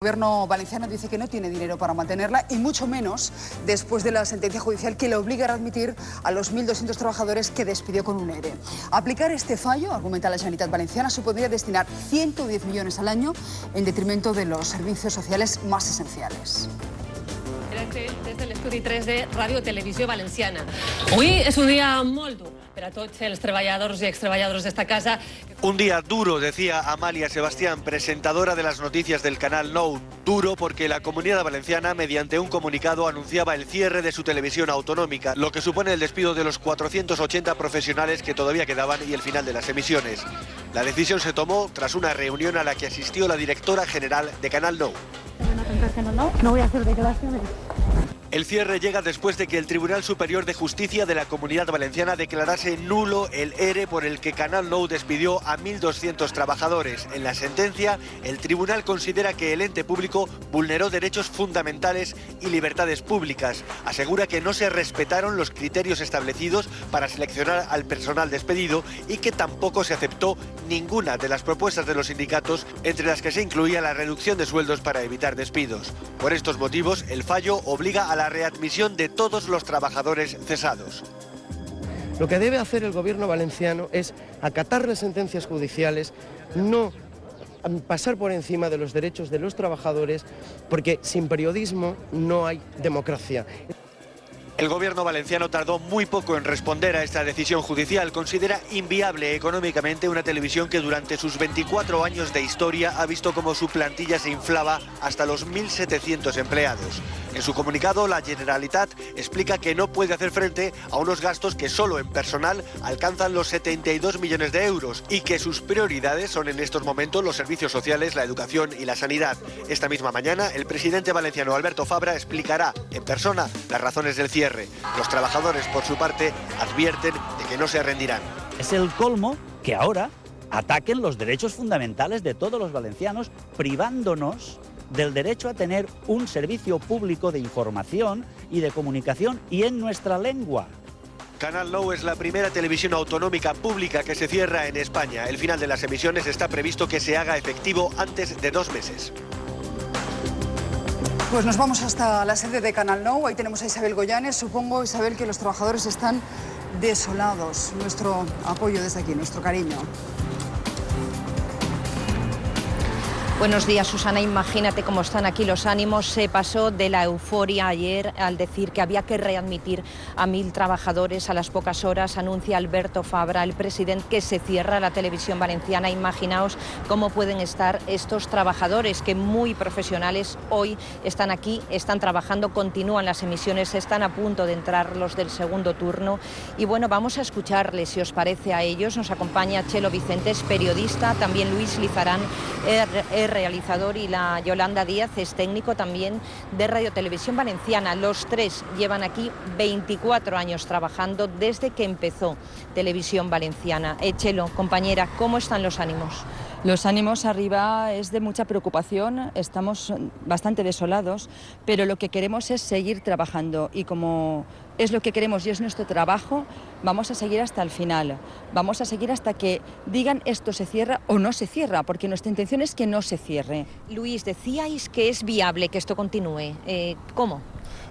El gobierno valenciano dice que no tiene dinero para mantenerla y mucho menos después de la sentencia judicial que le obliga a readmitir a los 1.200 trabajadores que despidió con un ERE. Aplicar este fallo, argumenta la Generalitat Valenciana, supondría destinar 110 millones al año en detrimento de los servicios sociales más esenciales. Des de l'Estudi 3 de Ràdio Televisió Valenciana. Avui és un dia molt dur per a tots els treballadors i extreballadors d'esta casa. Un día duro, decía Amalia Sebastián, presentadora de las noticias del canal Nou. Duro porque la Comunidad Valenciana, mediante un comunicado, anunciaba el cierre de su televisión autonómica, lo que supone el despido de los 480 profesionales que todavía quedaban y el final de las emisiones. La decisión se tomó tras una reunión a la que asistió la directora general de Canal Nou. No voy a hacer declaraciones. El cierre llega después de que el Tribunal Superior de Justicia de la Comunidad Valenciana declarase nulo el ERE por el que Canal Nou despidió a 1.200 trabajadores. En la sentencia, el tribunal considera que el ente público vulneró derechos fundamentales y libertades públicas. Asegura que no se respetaron los criterios establecidos para seleccionar al personal despedido y que tampoco se aceptó ninguna de las propuestas de los sindicatos, entre las que se incluía la reducción de sueldos para evitar despidos. Por estos motivos, el fallo obliga a la readmisión de todos los trabajadores cesados. Lo que debe hacer el gobierno valenciano es acatar las sentencias judiciales, no pasar por encima de los derechos de los trabajadores, porque sin periodismo no hay democracia. El gobierno valenciano tardó muy poco en responder a esta decisión judicial. Considera inviable económicamente una televisión que durante sus 24 años de historia ha visto cómo su plantilla se inflaba hasta los 1.700 empleados. En su comunicado, la Generalitat explica que no puede hacer frente a unos gastos que solo en personal alcanzan los 72 millones de euros y que sus prioridades son en estos momentos los servicios sociales, la educación y la sanidad. Esta misma mañana, el presidente valenciano Alberto Fabra explicará en persona las razones del cierre. Los trabajadores, por su parte, advierten de que no se rendirán. Es el colmo que ahora ataquen los derechos fundamentales de todos los valencianos, privándonos del derecho a tener un servicio público de información y de comunicación y en nuestra lengua. Canal Nou es la primera televisión autonómica pública que se cierra en España. El final de las emisiones está previsto que se haga efectivo antes de 2 meses. Pues nos vamos hasta la sede de Canal Nou. Ahí tenemos a Isabel Goyanes. Supongo, Isabel, que los trabajadores están desolados. Nuestro apoyo desde aquí, nuestro cariño. Buenos días, Susana. Imagínate cómo están aquí los ánimos. Se pasó de la euforia ayer al decir que había que readmitir a 1.000 trabajadores. A las pocas horas anuncia Alberto Fabra, el presidente, que se cierra la televisión valenciana. Imaginaos cómo pueden estar estos trabajadores que muy profesionales hoy están aquí, están trabajando, continúan las emisiones, están a punto de entrar los del segundo turno. Y bueno, vamos a escucharles, si os parece, a ellos. Nos acompaña Chelo Vicentes, periodista, también Luis Lizarán, realizador, y la Yolanda Díaz es técnico también de Radio Televisión Valenciana. Los tres llevan aquí 24 años trabajando desde que empezó Televisión Valenciana. Chelo, compañera, ¿cómo están los ánimos? Los ánimos arriba es de mucha preocupación, estamos bastante desolados, pero lo que queremos es seguir trabajando y como es lo que queremos y es nuestro trabajo, vamos a seguir hasta el final, vamos a seguir hasta que digan esto se cierra o no se cierra, porque nuestra intención es que no se cierre. Luis, decíais que es viable que esto continúe, ¿cómo?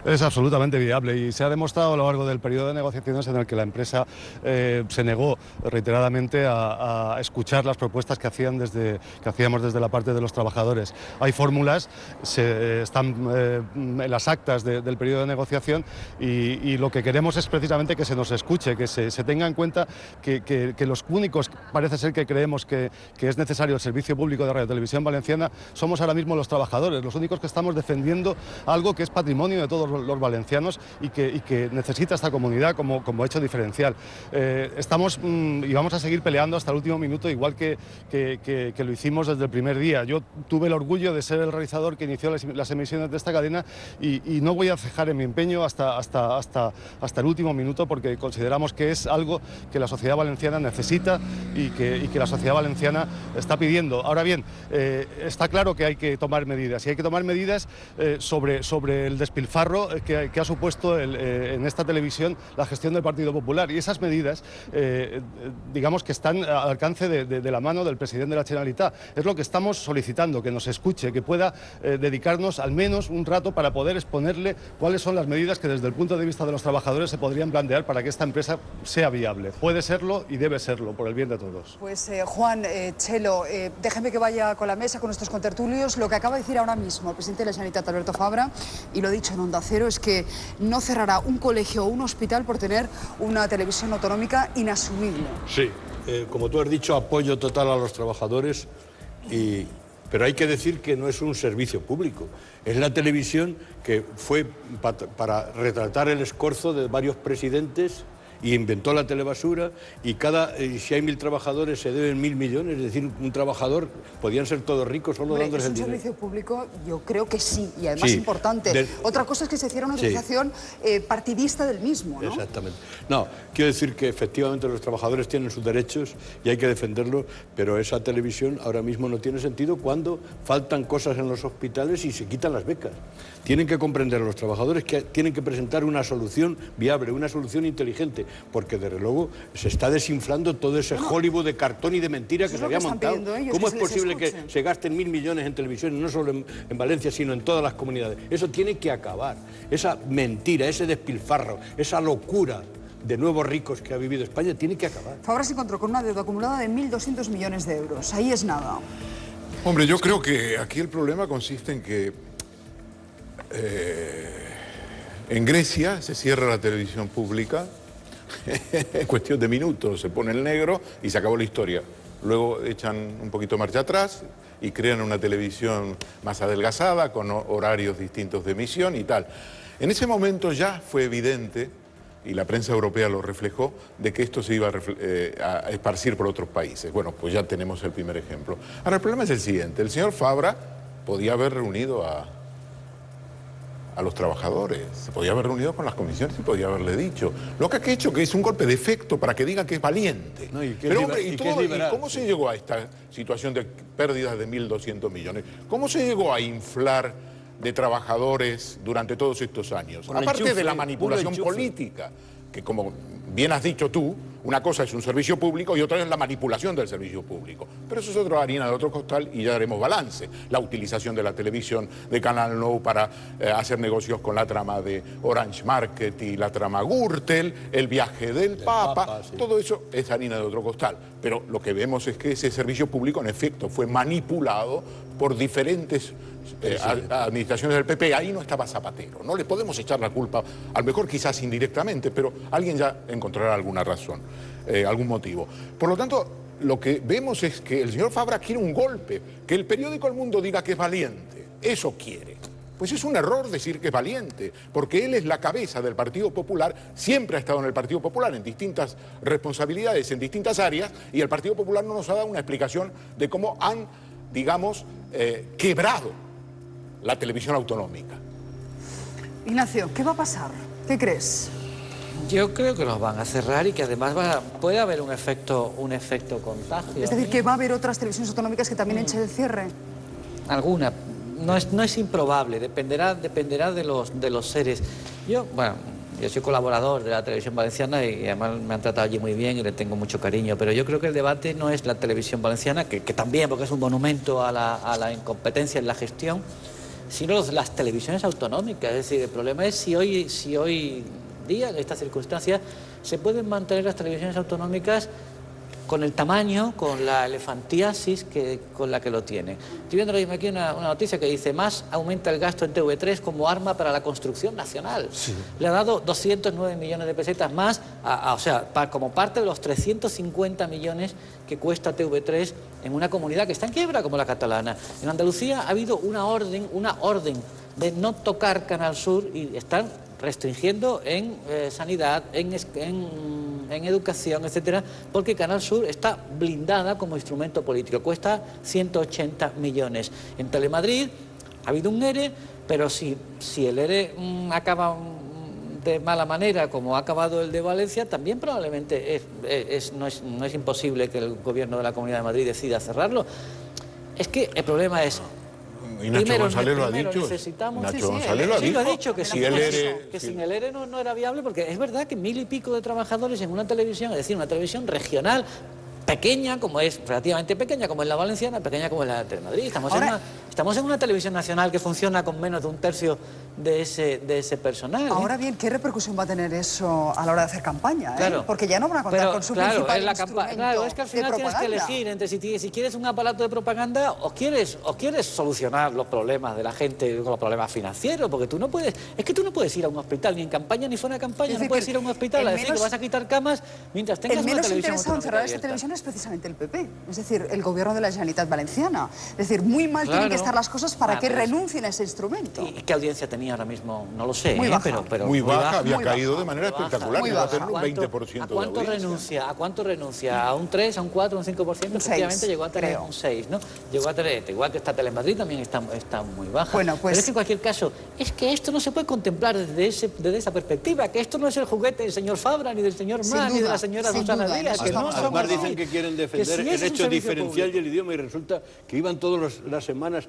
Es absolutamente viable y se ha demostrado a lo largo del periodo de negociaciones en el que la empresa se negó reiteradamente a escuchar las propuestas que hacíamos desde la parte de los trabajadores. Hay fórmulas, están en las actas del periodo de negociación y lo que queremos es precisamente que se nos escuche, que se tenga en cuenta que los únicos, parece ser que creemos que es necesario el servicio público de Radio Televisión Valenciana, somos ahora mismo los trabajadores, los únicos que estamos defendiendo algo que es patrimonio de todos los valencianos y que necesita esta comunidad como hecho diferencial. Estamos y vamos a seguir peleando hasta el último minuto, igual que lo hicimos desde el primer día. Yo tuve el orgullo de ser el realizador que inició las emisiones de esta cadena y no voy a cejar en mi empeño hasta el último minuto, porque consideramos que es algo que la sociedad valenciana necesita y que la sociedad valenciana está pidiendo. Ahora bien, está claro que hay que tomar medidas y hay que tomar medidas sobre el despilfarro despilfarro que ha supuesto en esta televisión la gestión del Partido Popular. Y esas medidas, digamos que están al alcance de la mano del presidente de la Generalitat. Es lo que estamos solicitando, que nos escuche, que pueda dedicarnos al menos un rato para poder exponerle cuáles son las medidas que desde el punto de vista de los trabajadores se podrían plantear para que esta empresa sea viable. Puede serlo y debe serlo, por el bien de todos. Pues Juan, Chelo, déjeme que vaya con la mesa, con nuestros contertulios. Lo que acaba de decir ahora mismo el presidente de la Generalitat, Alberto Fabra, y lo dicho en Onda Cero, es que no cerrará un colegio o un hospital por tener una televisión autonómica inasumible. Sí, como tú has dicho, apoyo total a los trabajadores, pero hay que decir que no es un servicio público. Es la televisión que fue para retratar el escorzo de varios presidentes y inventó la telebasura, y si hay 1000 trabajadores se deben 1000 millones, es decir, un trabajador, podían ser todos ricos solo dándoles el dinero. ¿Es un servicio público? Yo creo que sí, y además importante. Otra cosa es que se hiciera una utilización partidista del mismo, ¿no? Exactamente. No, quiero decir que efectivamente los trabajadores tienen sus derechos y hay que defenderlos, pero esa televisión ahora mismo no tiene sentido cuando faltan cosas en los hospitales y se quitan las becas. Tienen que comprender a los trabajadores que tienen que presentar una solución viable, una solución inteligente, porque desde luego se está desinflando todo ese Hollywood de cartón y de mentira que se había montado. ¿Cómo es posible que se gasten 1000 millones en televisión, no solo en Valencia, sino en todas las comunidades? Eso tiene que acabar. Esa mentira, ese despilfarro, esa locura de nuevos ricos que ha vivido España tiene que acabar. Fabra se encontró con una deuda acumulada de 1.200 millones de euros. Ahí es nada. Hombre, yo creo que aquí el problema consiste en que en Grecia se cierra la televisión pública en cuestión de minutos, se pone el negro y se acabó la historia. Luego echan un poquito marcha atrás y crean una televisión más adelgazada, con horarios distintos de emisión y tal. En ese momento ya fue evidente, y la prensa europea lo reflejó, de que esto se iba a esparcir por otros países. Bueno, pues ya tenemos el primer ejemplo. Ahora, el problema es el siguiente. El señor Fabra podía haber reunido a los trabajadores, se podía haber reunido con las comisiones y podía haberle dicho. Lo que ha hecho que es un golpe de efecto para que digan que es valiente. No, pero hombre, ¿y cómo se llegó a esta situación de pérdidas de 1.200 millones? ¿Cómo se llegó a inflar de trabajadores durante todos estos años? Aparte de la manipulación política, que como bien has dicho tú, una cosa es un servicio público y otra es la manipulación del servicio público. Pero eso es otra harina de otro costal y ya daremos balance. La utilización de la televisión de Canal Nou para hacer negocios con la trama de Orange Market y la trama Gürtel, el viaje del Papa, sí. Todo eso es harina de otro costal. Pero lo que vemos es que ese servicio público en efecto fue manipulado por diferentes administraciones del PP. Ahí no estaba Zapatero. No le podemos echar la culpa, a lo mejor quizás indirectamente, pero alguien ya encontrará alguna razón, algún motivo. Por lo tanto, lo que vemos es que el señor Fabra quiere un golpe, que el periódico El Mundo diga que es valiente. Eso quiere. Pues es un error decir que es valiente, porque él es la cabeza del Partido Popular, siempre ha estado en el Partido Popular en distintas responsabilidades, en distintas áreas, y el Partido Popular no nos ha dado una explicación de cómo han, digamos, quebrado la televisión autonómica. Ignacio, ¿qué va a pasar? ¿Qué crees? Yo creo que los van a cerrar y que además puede haber un efecto contagio. Es decir, que va a haber otras televisiones autonómicas que también echen el cierre. Alguna. No es improbable, dependerá de los seres. Yo soy colaborador de la televisión valenciana y además me han tratado allí muy bien y le tengo mucho cariño, pero yo creo que el debate no es la televisión valenciana, que también, porque es un monumento a la incompetencia en la gestión, sino las televisiones autonómicas. Es decir, el problema es si hoy día, en estas circunstancias, se pueden mantener las televisiones autonómicas con el tamaño, con la elefantiasis con la que lo tiene. Estoy viendo aquí una noticia que dice: más aumenta el gasto en TV3 como arma para la construcción nacional. Sí. Le ha dado 209 millones de pesetas más, como parte de los 350 millones que cuesta TV3 en una comunidad que está en quiebra como la catalana. En Andalucía ha habido una orden de no tocar Canal Sur y están restringiendo en sanidad, en educación, etcétera, porque Canal Sur está blindada como instrumento político, cuesta 180 millones. En Telemadrid ha habido un ERE, pero si el ERE acaba de mala manera como ha acabado el de Valencia, también probablemente no es imposible que el gobierno de la Comunidad de Madrid decida cerrarlo. Es que el problema es Y Nacho González lo ha dicho. Necesitamos... Nacho González lo ha dicho. Lo ha dicho, que si el ERE... que sin el ERE no era viable, porque es verdad que 1000 y pico de trabajadores en una televisión, es decir, una televisión regional, pequeña, como es, relativamente pequeña, como es la valenciana, pequeña como es la de Madrid. Estamos en una televisión nacional que funciona con menos de un tercio de ese personal. Ahora bien, ¿qué repercusión va a tener eso a la hora de hacer campaña? Claro. Porque ya no van a contar con su principal instrumento. Claro, es que al final tienes que elegir entre si quieres un aparato de propaganda o quieres solucionar los problemas de la gente con los problemas financieros, porque tú no puedes ir a un hospital ni en campaña ni fuera de campaña, no puedes ir a un hospital a decir que vas a quitar camas mientras tengas una televisión. El menos interesado en cerrar esta televisión es precisamente el PP, es decir, el gobierno de la Generalitat Valenciana. Es decir, muy mal tienen que estar las cosas para que renuncien a ese instrumento. ¿Y qué audiencia tenía ahora mismo? No lo sé, muy baja. Pero muy baja, había caído de manera espectacular, iba a tener un 20% ¿A cuánto renuncia? ¿A cuánto renuncia? ¿A un 3, a un 4, a un 5%? Efectivamente llegó a tener un 6, ¿no? Llegó a tener, igual que está Telemadrid, también está muy baja. Bueno, pues... Pero es que en cualquier caso, es que esto no se puede contemplar desde esa perspectiva, que esto no es el juguete del señor Fabra, ni del señor Mas, ni de la señora Susana Díaz. Además dicen que quieren defender el hecho diferencial y el idioma, y resulta que iban todas las semanas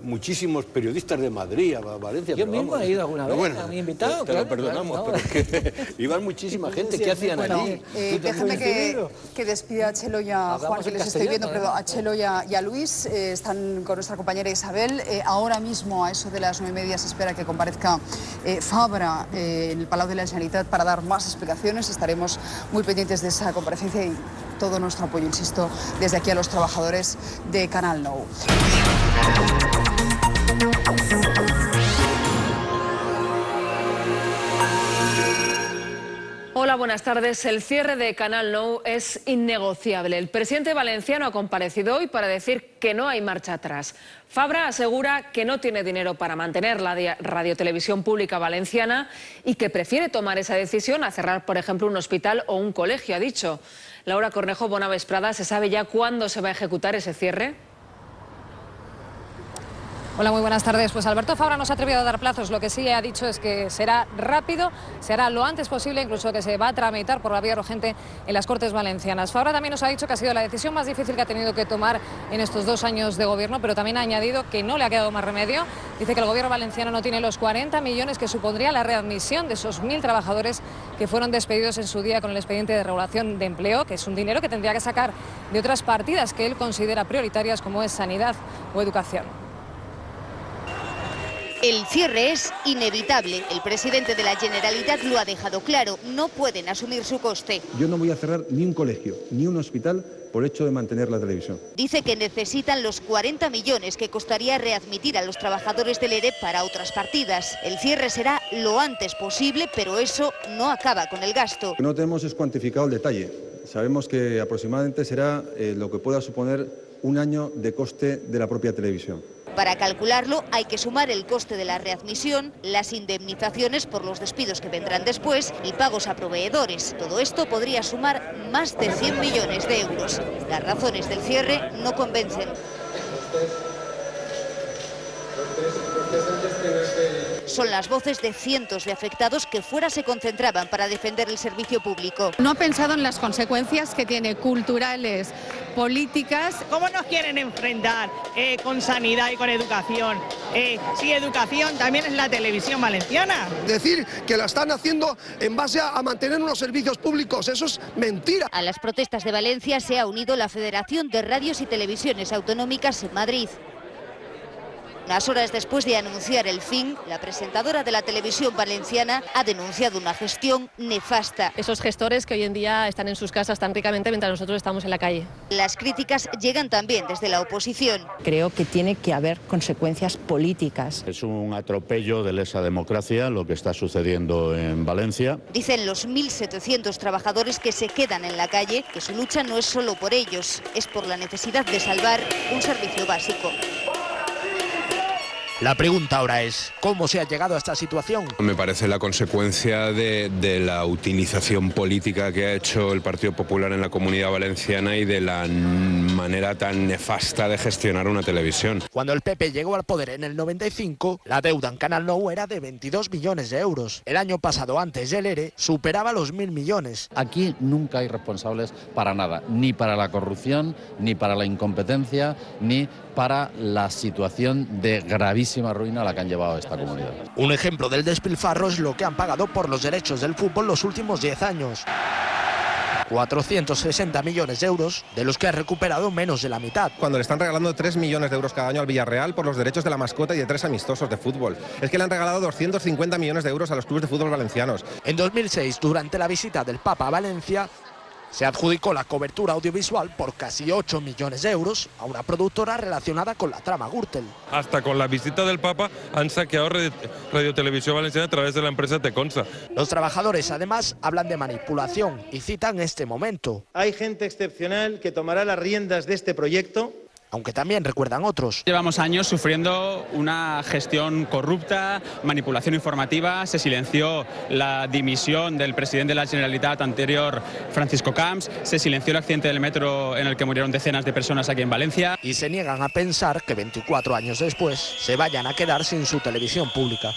muchísimos periodistas de Madrid a Valencia. Yo mismo he ido alguna vez, a mi invitado. Te lo perdonamos, pero es que iban muchísima gente. ¿Qué hacían allí? Déjame que despida a Chelo y a Juan, que les estoy viendo, pero a Chelo y a Luis. Están con nuestra compañera Isabel. Ahora mismo, a eso de las 9:30, se espera que comparezca Fabra en el Palau de la Generalitat para dar más explicaciones. Estaremos muy pendientes de esa comparecencia y todo nuestro apoyo, insisto, desde aquí a los trabajadores de Canal Nou. Hola, buenas tardes. El cierre de Canal Nou es innegociable. El presidente valenciano ha comparecido hoy para decir que no hay marcha atrás. Fabra asegura que no tiene dinero para mantener la radiotelevisión pública valenciana y que prefiere tomar esa decisión a cerrar, por ejemplo, un hospital o un colegio, ha dicho. Laura Cornejo, bona vesprada. ¿Se sabe ya cuándo se va a ejecutar ese cierre? Hola, muy buenas tardes. Pues Alberto Fabra no se ha atrevido a dar plazos. Lo que sí ha dicho es que será rápido, se hará lo antes posible, incluso que se va a tramitar por la vía urgente en las Cortes Valencianas. Fabra también nos ha dicho que ha sido la decisión más difícil que ha tenido que tomar en estos 2 años de gobierno, pero también ha añadido que no le ha quedado más remedio. Dice que el gobierno valenciano no tiene los 40 millones que supondría la readmisión de esos 1000 trabajadores que fueron despedidos en su día con el expediente de regulación de empleo, que es un dinero que tendría que sacar de otras partidas que él considera prioritarias, como es sanidad o educación. El cierre es inevitable. El presidente de la Generalitat lo ha dejado claro. No pueden asumir su coste. Yo no voy a cerrar ni un colegio, ni un hospital por hecho de mantener la televisión. Dice que necesitan los 40 millones que costaría readmitir a los trabajadores del ERE para otras partidas. El cierre será lo antes posible, pero eso no acaba con el gasto. Lo que no tenemos es cuantificado el detalle. Sabemos que aproximadamente será lo que pueda suponer un año de coste de la propia televisión. Para calcularlo hay que sumar el coste de la readmisión, las indemnizaciones por los despidos que vendrán después y pagos a proveedores. Todo esto podría sumar más de 100 millones de euros. Las razones del cierre no convencen. Son las voces de cientos de afectados que fuera se concentraban para defender el servicio público. No ha pensado en las consecuencias que tiene culturales, políticas. ¿Cómo nos quieren enfrentar con sanidad y con educación? Si educación también es la televisión valenciana. Decir que la están haciendo en base a mantener unos servicios públicos, eso es mentira. A las protestas de Valencia se ha unido la Federación de Radios y Televisiones Autonómicas en Madrid. Unas horas después de anunciar el fin, la presentadora de la televisión valenciana ha denunciado una gestión nefasta. Esos gestores que hoy en día están en sus casas tan ricamente mientras nosotros estamos en la calle. Las críticas llegan también desde la oposición. Creo que tiene que haber consecuencias políticas. Es un atropello de lesa democracia lo que está sucediendo en Valencia. Dicen los 1.700 trabajadores que se quedan en la calle que su lucha no es solo por ellos, es por la necesidad de salvar un servicio básico. La pregunta ahora es, ¿cómo se ha llegado a esta situación? Me parece la consecuencia de la utilización política que ha hecho el Partido Popular en la Comunidad Valenciana y de la manera tan nefasta de gestionar una televisión. Cuando el PP llegó al poder en el 95, la deuda en Canal Nou era de 22 millones de euros. El año pasado, antes del ERE, superaba los 1.000 millones. Aquí nunca hay responsables para nada, ni para la corrupción, ni para la incompetencia, ni para la situación de gravísima ruina a la que han llevado a esta comunidad. Un ejemplo del despilfarro es lo que han pagado por los derechos del fútbol los últimos 10 años. 460 millones de euros, de los que ha recuperado menos de la mitad. Cuando le están regalando 3 millones de euros cada año al Villarreal por los derechos de la mascota y de 3 amistosos de fútbol. Es que le han regalado 250 millones de euros a los clubes de fútbol valencianos. En 2006, durante la visita del Papa a Valencia, se adjudicó la cobertura audiovisual por casi 8 millones de euros a una productora relacionada con la trama Gürtel. Hasta con la visita del Papa han saqueado Radio Televisión Valenciana a través de la empresa Teconsa. Los trabajadores además hablan de manipulación y citan este momento. Hay gente excepcional que tomará las riendas de este proyecto, aunque también recuerdan otros. Llevamos años sufriendo una gestión corrupta, manipulación informativa, se silenció la dimisión del presidente de la Generalitat anterior, Francisco Camps, se silenció el accidente del metro en el que murieron decenas de personas aquí en Valencia. Y se niegan a pensar que 24 años después se vayan a quedar sin su televisión pública.